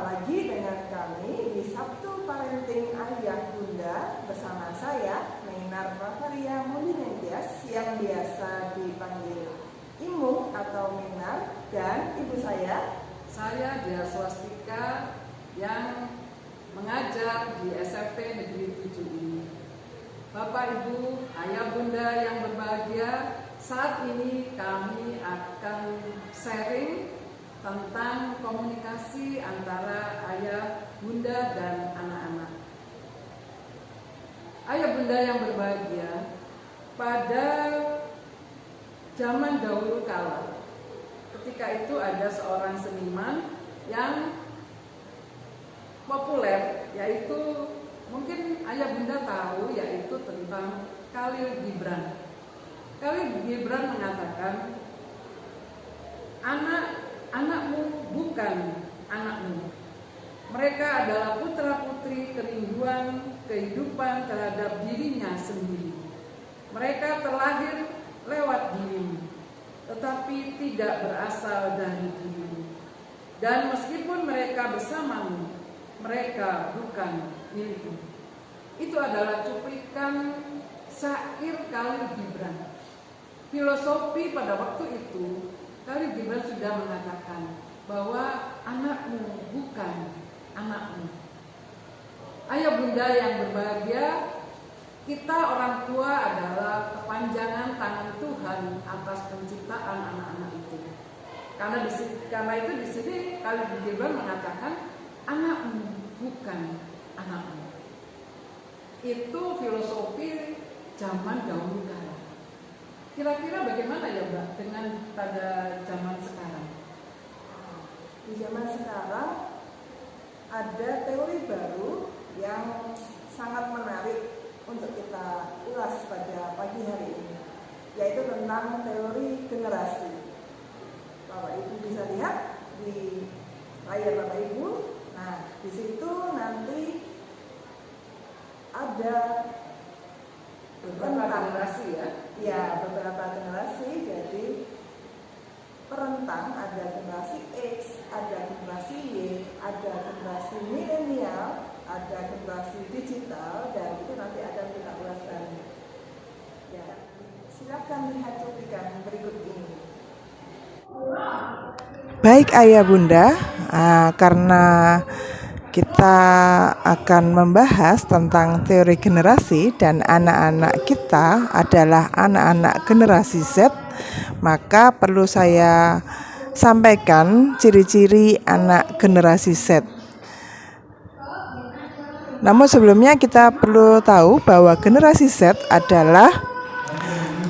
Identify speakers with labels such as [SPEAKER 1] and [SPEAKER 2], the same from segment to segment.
[SPEAKER 1] lagi dengan kami di Sabtu Parenting Ayah Bunda bersama saya, Mainar Pravaria Mulinentias, yang biasa dipanggil Imung atau Minar, dan ibu saya
[SPEAKER 2] Dia Swastika yang mengajar di SMP Negeri 7 ini. Bapak Ibu, Ayah Bunda yang berbahagia, saat ini kami akan sharing tentang komunikasi antara ayah, bunda, dan anak-anak. Ayah bunda yang berbahagia, pada zaman dahulu kala, ketika itu ada seorang seniman yang populer, yaitu mungkin ayah bunda tahu, yaitu tentang Khalil Gibran. Khalil Gibran mengatakan, anakmu bukan anakmu. Mereka adalah putra-putri kerinduan kehidupan terhadap dirinya sendiri. Mereka terlahir lewat dirimu, tetapi tidak berasal dari dirimu. Dan meskipun mereka bersamamu, mereka bukan milikmu. Itu adalah cuplikan syair Khalil Gibran. Filosofi pada waktu itu, Khalil Gibran sudah mengatakan bahwa anakmu bukan anakmu. Ayah bunda yang berbahagia, kita orang tua adalah kepanjangan tangan Tuhan atas penciptaan anak-anak itu. Karena itu di sini Khalil Gibran mengatakan anakmu bukan anakmu. Itu filosofi zaman dahulu kala. Kira-kira bagaimana ya Mbak dengan pada zaman sekarang?
[SPEAKER 1] Di zaman sekarang ada teori baru yang sangat menarik untuk kita ulas pada pagi hari ini, yaitu tentang teori generasi. Bapak Ibu bisa lihat di layar Bapak Ibu. Nah, di situ nanti ada
[SPEAKER 2] beberapa generasi ya.
[SPEAKER 1] Ya, beberapa generasi. Jadi perentang, ada generasi X, ada generasi Y, ada generasi milenial, ada generasi digital, dan itu nanti akan kita ulas bareng. Ya, silakan lihat cuplikan berikut ini.
[SPEAKER 3] Baik ayah bunda, karena kita akan membahas tentang teori generasi dan anak-anak kita adalah anak-anak generasi Z, maka perlu saya sampaikan ciri-ciri anak generasi Z. Namun sebelumnya kita perlu tahu bahwa generasi Z adalah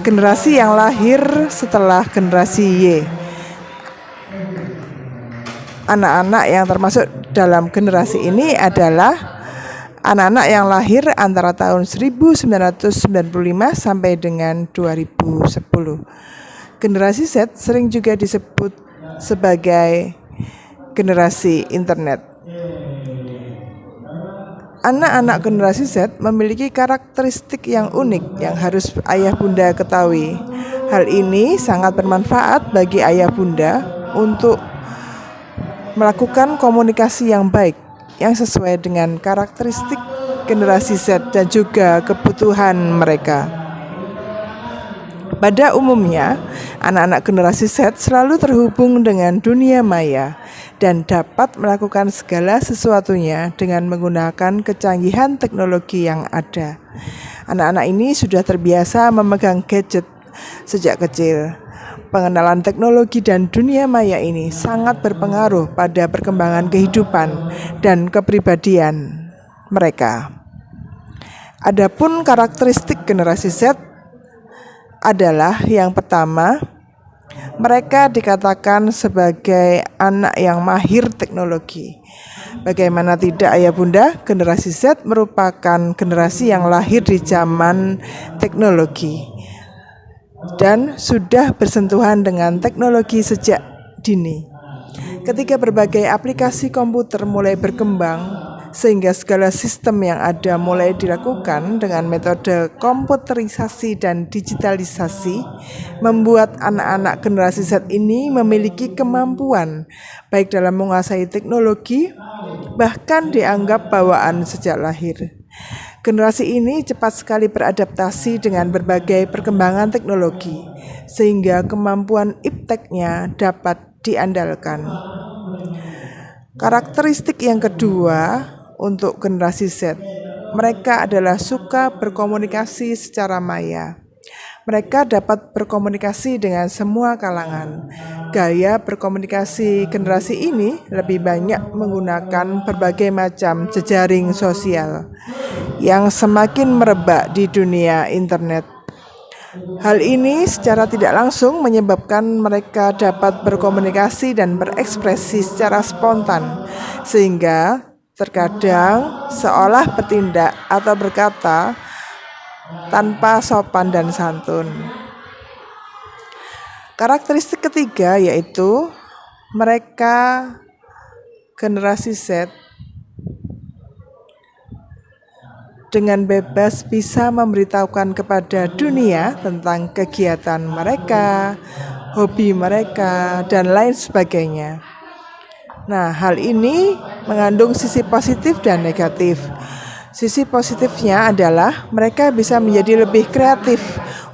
[SPEAKER 3] generasi yang lahir setelah generasi Y. Anak-anak yang termasuk dalam generasi ini adalah anak-anak yang lahir antara tahun 1995 sampai dengan 2010. Generasi Z sering juga disebut sebagai generasi internet. Anak-anak generasi Z memiliki karakteristik yang unik yang harus ayah bunda ketahui. Hal ini sangat bermanfaat bagi ayah bunda untuk melakukan komunikasi yang baik yang sesuai dengan karakteristik generasi Z dan juga kebutuhan mereka. Pada umumnya, anak-anak generasi Z selalu terhubung dengan dunia maya dan dapat melakukan segala sesuatunya dengan menggunakan kecanggihan teknologi yang ada. Anak-anak ini sudah terbiasa memegang gadget sejak kecil. Pengenalan teknologi dan dunia maya ini sangat berpengaruh pada perkembangan kehidupan dan kepribadian mereka. Adapun karakteristik generasi Z adalah yang pertama, mereka dikatakan sebagai anak yang mahir teknologi. Bagaimana tidak ayah bunda, generasi Z merupakan generasi yang lahir di zaman teknologi dan sudah bersentuhan dengan teknologi sejak dini. Ketika berbagai aplikasi komputer mulai berkembang, sehingga segala sistem yang ada mulai dilakukan dengan metode komputerisasi dan digitalisasi, membuat anak-anak generasi Z ini memiliki kemampuan baik dalam menguasai teknologi, bahkan dianggap bawaan sejak lahir. Generasi ini cepat sekali beradaptasi dengan berbagai perkembangan teknologi, sehingga kemampuan ipteknya dapat diandalkan. Karakteristik yang kedua untuk generasi Z, mereka adalah suka berkomunikasi secara maya. Mereka dapat berkomunikasi dengan semua kalangan. Gaya berkomunikasi generasi ini lebih banyak menggunakan berbagai macam jejaring sosial yang semakin merebak di dunia internet. Hal ini secara tidak langsung menyebabkan mereka dapat berkomunikasi dan berekspresi secara spontan, sehingga terkadang seolah bertindak atau berkata tanpa sopan dan santun. Karakteristik ketiga yaitu mereka generasi Z dengan bebas bisa memberitahukan kepada dunia tentang kegiatan mereka, hobi mereka, dan lain sebagainya. Nah, hal ini mengandung sisi positif dan negatif. Sisi positifnya adalah mereka bisa menjadi lebih kreatif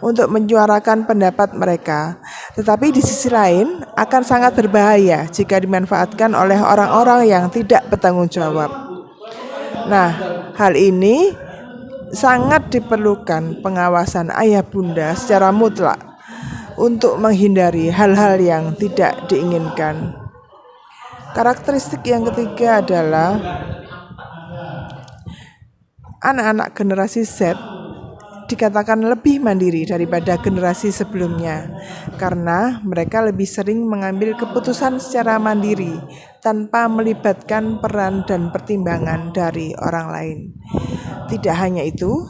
[SPEAKER 3] untuk menyuarakan pendapat mereka. Tetapi di sisi lain akan sangat berbahaya jika dimanfaatkan oleh orang-orang yang tidak bertanggung jawab. Nah, hal ini sangat diperlukan pengawasan ayah bunda secara mutlak untuk menghindari hal-hal yang tidak diinginkan. Karakteristik yang ketiga adalah anak-anak generasi Z dikatakan lebih mandiri daripada generasi sebelumnya karena mereka lebih sering mengambil keputusan secara mandiri tanpa melibatkan peran dan pertimbangan dari orang lain. Tidak hanya itu,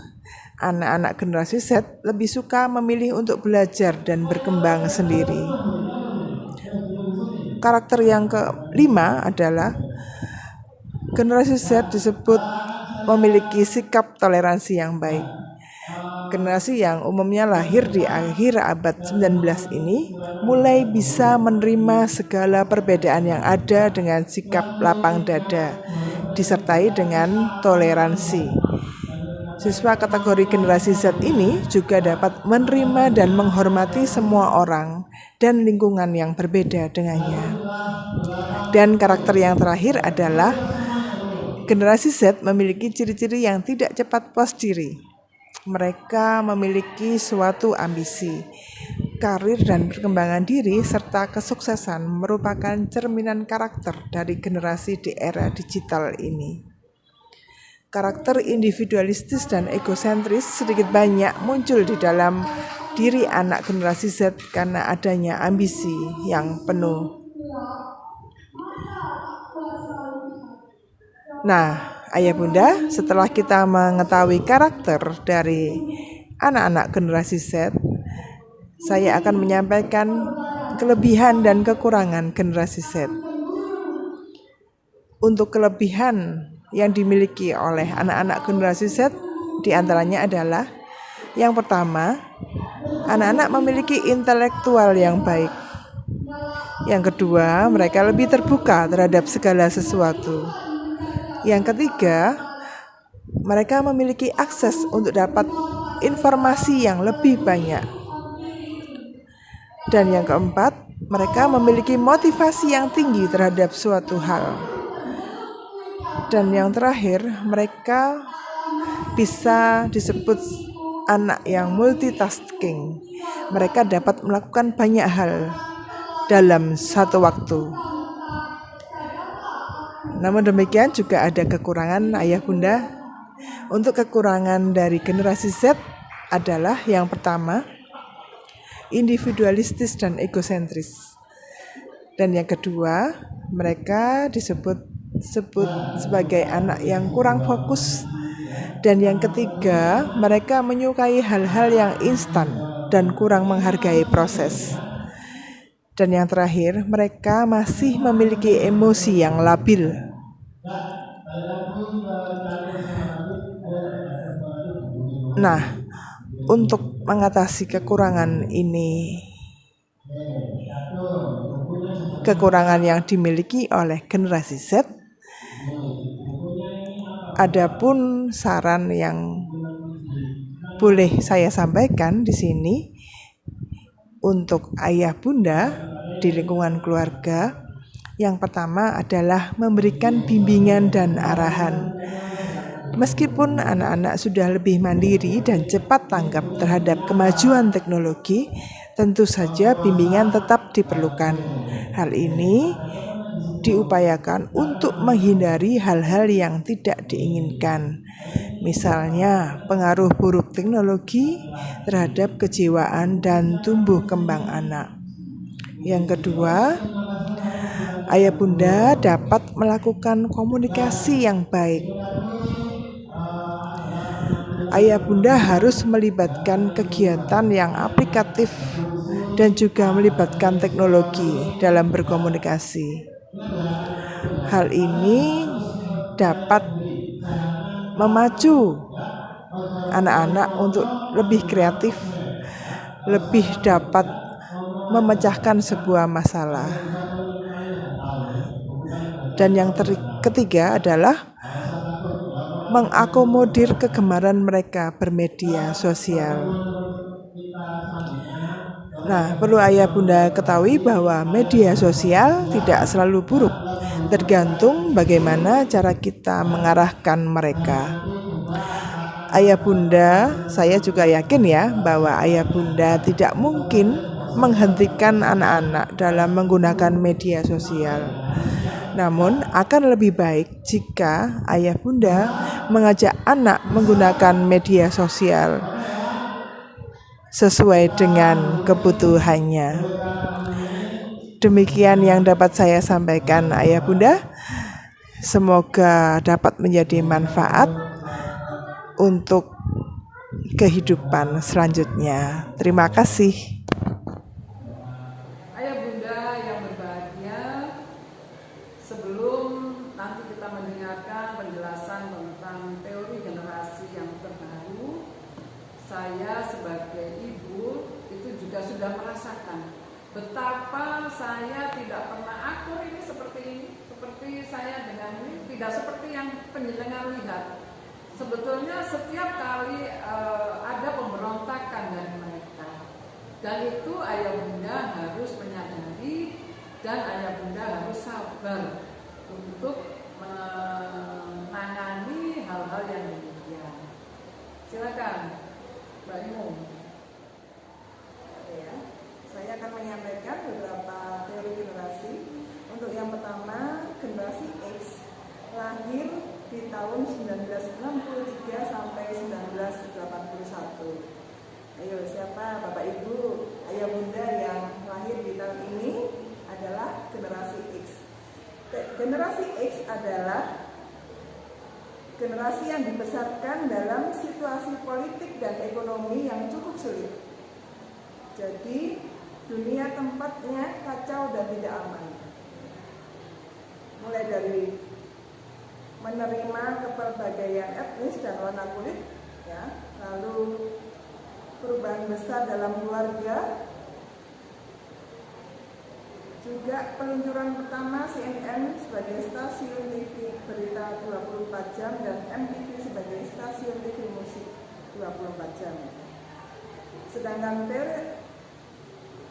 [SPEAKER 3] anak-anak generasi Z lebih suka memilih untuk belajar dan berkembang sendiri. Karakter yang kelima adalah generasi Z disebut memiliki sikap toleransi yang baik. Generasi yang umumnya lahir di akhir abad 19 ini mulai bisa menerima segala perbedaan yang ada dengan sikap lapang dada, disertai dengan toleransi. Siswa kategori generasi Z ini juga dapat menerima dan menghormati semua orang dan lingkungan yang berbeda dengannya. Dan karakter yang terakhir adalah generasi Z memiliki ciri-ciri yang tidak cepat puas diri. Mereka memiliki suatu ambisi, karir dan perkembangan diri serta kesuksesan merupakan cerminan karakter dari generasi di era digital ini. Karakter individualistis dan egosentris sedikit banyak muncul di dalam diri anak generasi Z karena adanya ambisi yang penuh. Nah, ayah bunda, setelah kita mengetahui karakter dari anak-anak generasi Z, saya akan menyampaikan kelebihan dan kekurangan generasi Z. Untuk kelebihan yang dimiliki oleh anak-anak generasi Z diantaranya adalah yang pertama, anak-anak memiliki intelektual yang baik. Yang kedua, mereka lebih terbuka terhadap segala sesuatu. Yang ketiga, mereka memiliki akses untuk dapat informasi yang lebih banyak. Dan yang keempat, mereka memiliki motivasi yang tinggi terhadap suatu hal. Dan yang terakhir, mereka bisa disebut anak yang multitasking. Mereka dapat melakukan banyak hal dalam satu waktu. Namun demikian juga ada kekurangan ayah bunda. Untuk kekurangan dari generasi Z adalah yang pertama, individualistis dan egosentris. Dan yang kedua, mereka disebut sebagai anak yang kurang fokus. Dan yang ketiga, mereka menyukai hal-hal yang instan dan kurang menghargai proses. Dan yang terakhir, mereka masih memiliki emosi yang labil. Nah, untuk mengatasi kekurangan ini, kekurangan yang dimiliki oleh generasi Z, adapun saran yang boleh saya sampaikan di sini untuk ayah bunda di lingkungan keluarga, yang pertama adalah memberikan bimbingan dan arahan. Meskipun anak-anak sudah lebih mandiri dan cepat tanggap terhadap kemajuan teknologi, tentu saja bimbingan tetap diperlukan. Hal ini diupayakan untuk menghindari hal-hal yang tidak diinginkan. Misalnya, pengaruh buruk teknologi terhadap kejiwaan dan tumbuh kembang anak. Yang kedua, ayah bunda dapat melakukan komunikasi yang baik. Ayah bunda harus melibatkan kegiatan yang aplikatif dan juga melibatkan teknologi dalam berkomunikasi. Hal ini dapat memacu anak-anak untuk lebih kreatif, lebih dapat memecahkan sebuah masalah. Dan yang ketiga adalah mengakomodir kegemaran mereka bermedia sosial. Nah, perlu ayah bunda ketahui bahwa media sosial tidak selalu buruk, tergantung bagaimana cara kita mengarahkan mereka. Ayah bunda, saya juga yakin ya bahwa ayah bunda tidak mungkin menghentikan anak-anak dalam menggunakan media sosial. Namun akan lebih baik jika ayah bunda mengajak anak menggunakan media sosial sesuai dengan kebutuhannya. Demikian yang dapat saya sampaikan ayah bunda. Semoga dapat menjadi manfaat untuk kehidupan selanjutnya. Terima kasih.
[SPEAKER 2] Ayah bunda yang berbahagia, sebelum nanti kita mendengarkan penjelasan tentang teori generasi yang terbaru, saya sebagai ibu itu juga sudah merasakan betapa saya tidak pernah akur ini, seperti saya dengan ini, tidak seperti yang penjenengan lihat. Sebetulnya setiap kali ada pemberontakan dari mereka, dan itu ayah bunda harus menyadari dan ayah bunda harus sabar untuk menangani hal-hal yang demikian. Silakan, Mbak Imu.
[SPEAKER 1] Ya, saya akan menyampaikan beberapa teori generasi. Untuk yang pertama, generasi X lahir di tahun 1963 sampai 1981. Ayo, siapa Bapak Ibu, ayah bunda yang lahir di tahun ini adalah generasi X. Generasi X adalah generasi yang dibesarkan dalam situasi politik dan ekonomi yang cukup sulit. Jadi, dunia tempatnya kacau dan tidak aman. Mulai dari menerima keperbedaan etnis dan warna kulit, ya, lalu perubahan besar dalam keluarga, juga peluncuran pertama CNN sebagai stasiun TV berita 24 jam dan MTV sebagai stasiun TV musik 24 jam. Sedangkan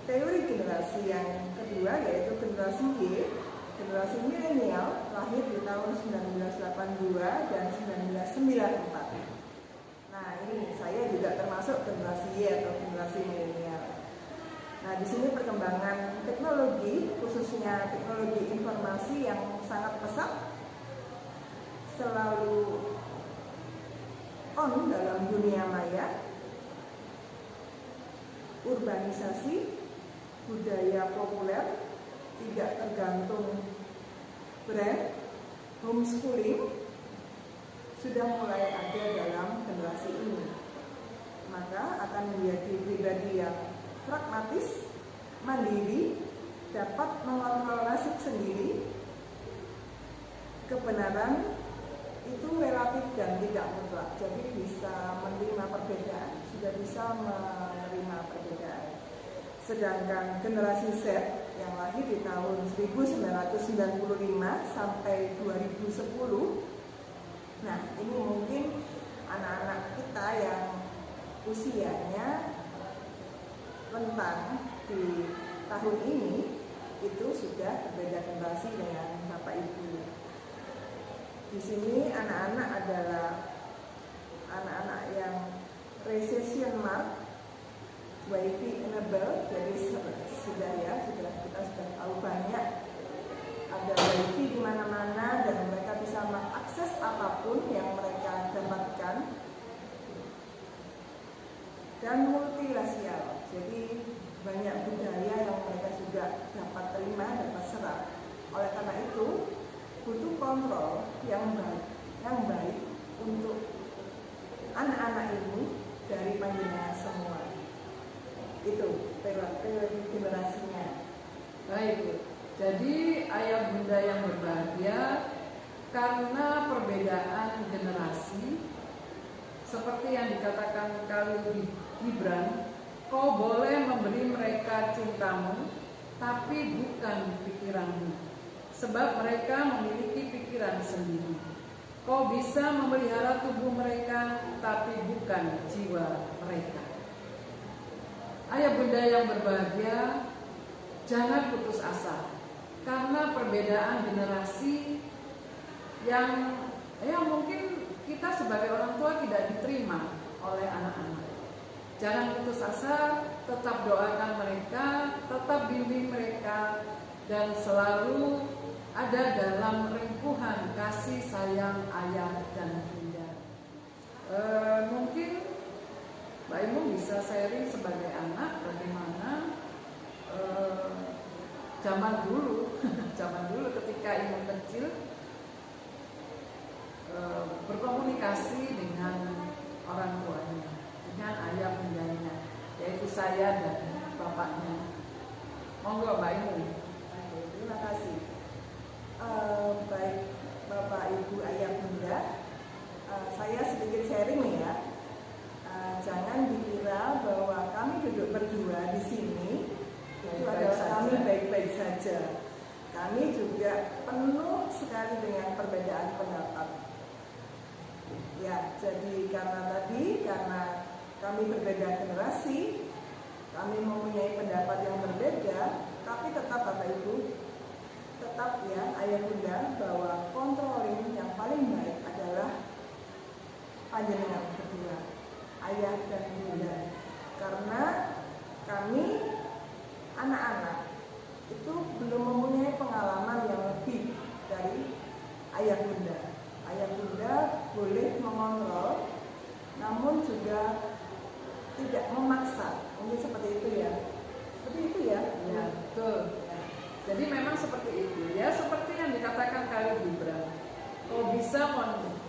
[SPEAKER 1] teori generasi yang kedua yaitu generasi Y, generasi milenial, lahir di tahun 1982 dan 1994. Nah, ini saya juga termasuk generasi Y atau generasi milenial. Nah, di sini perkembangan teknologi, khususnya teknologi informasi yang sangat pesat, selalu on dalam dunia maya, urbanisasi, budaya populer, tidak tergantung brand, homeschooling sudah mulai ada dalam generasi ini. Maka akan menjadi pribadi yang pragmatis, mandiri, dapat mengontrol nasib sendiri, kebenaran itu relatif dan tidak mutlak. Jadi bisa menerima perbedaan, sudah bisa menerima perbedaan. Sedangkan generasi Z yang lahir di tahun 1995 sampai 2010, nah ini mungkin anak-anak kita yang usianya rentang di tahun ini itu sudah berbeda generasi dengan Bapak Ibu. Di sini anak-anak adalah anak-anak yang recession mark, WiFi enable, jadi sudah kita sudah tahu banyak ada WiFi di mana-mana dan mereka bisa mengakses apapun yang mereka dapatkan, dan multirasial, jadi banyak budaya yang mereka juga dapat terima, dapat serap. Oleh karena itu butuh kontrol yang baik untuk anak-anak ini dari panjenengan semua. Itu teori generasinya.
[SPEAKER 2] Baik, Bu. Jadi ayah bunda yang berbahagia, karena perbedaan generasi, seperti yang dikatakan Khalil Gibran, kau boleh memberi mereka cintamu, tapi bukan pikiranmu, sebab mereka memiliki pikiran sendiri. Kau bisa memelihara tubuh mereka, tapi bukan jiwa mereka. Ayah bunda yang berbahagia, jangan putus asa, karena perbedaan generasi yang mungkin kita sebagai orang tua tidak diterima oleh anak-anak. Jangan putus asa, tetap doakan mereka, tetap bimbing mereka, dan selalu ada dalam rengkuhan kasih sayang ayah dan bunda. Mungkin Mbak Imu bisa sharing sebagai anak bagaimana zaman dulu ketika Imu kecil berkomunikasi dengan orang tuanya, dengan ayah bundanya, yaitu saya dan bapaknya. Monggo Mbak Imu.
[SPEAKER 1] Terima kasih. Baik Bapak Ibu ayah bunda, saya sedikit sharing ya. Jangan dikira bahwa kami duduk berdua di sini itu adalah kami baik-baik saja. Kami juga penuh sekali dengan perbedaan pendapat. Ya, jadi karena kami berbeda generasi, kami mempunyai pendapat yang berbeda, tapi tetap Bapak Ibu, tetap ya ayah bunda, bahwa controlling yang paling baik adalah panjenengan berdua, ayah dan bunda. Karena kami anak-anak itu belum mempunyai pengalaman yang lebih dari ayah bunda. Ayah bunda boleh mengontrol, namun juga tidak memaksa. Mungkin seperti itu ya. Seperti itu ya.
[SPEAKER 2] Ya, betul. Jadi memang seperti itu. Ya, seperti yang dikatakan Khalil Gibran. Kau bisa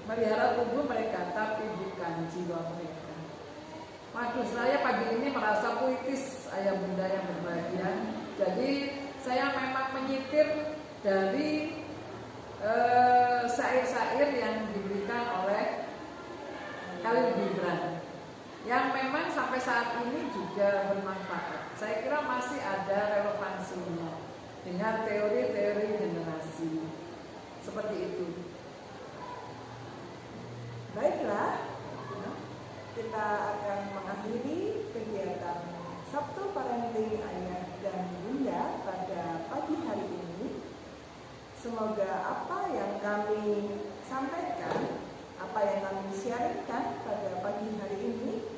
[SPEAKER 2] melihara tubuh mereka, tapi bukan jiwa mereka. Waduh, saya pagi ini merasa puitis, ayah bunda yang berbahagia. Jadi saya memang menyitir dari syair-syair yang diberikan oleh Khalil Gibran, yang memang sampai saat ini juga bermanfaat. Saya kira masih ada relevansinya dengan teori-teori generasi seperti itu.
[SPEAKER 1] Baiklah, kita akan mengakhiri kegiatan Sabtu Parenting Ayah dan Bunda pada pagi hari ini. Semoga apa yang kami sampaikan, apa yang kami sharingkan pada pagi hari ini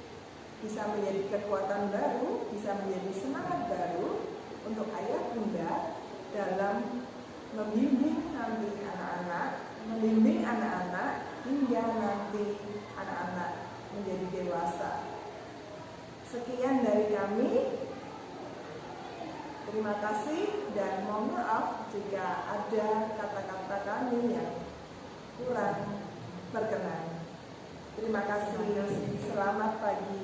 [SPEAKER 1] bisa menjadi kekuatan baru, bisa menjadi semangat baru untuk ayah bunda dalam membimbing nanti anak-anak, hingga nanti anak-anak menjadi dewasa. Sekian dari kami. Terima kasih dan mohon maaf jika ada kata-kata kami yang kurang berkenan. Terima kasih. Selamat pagi.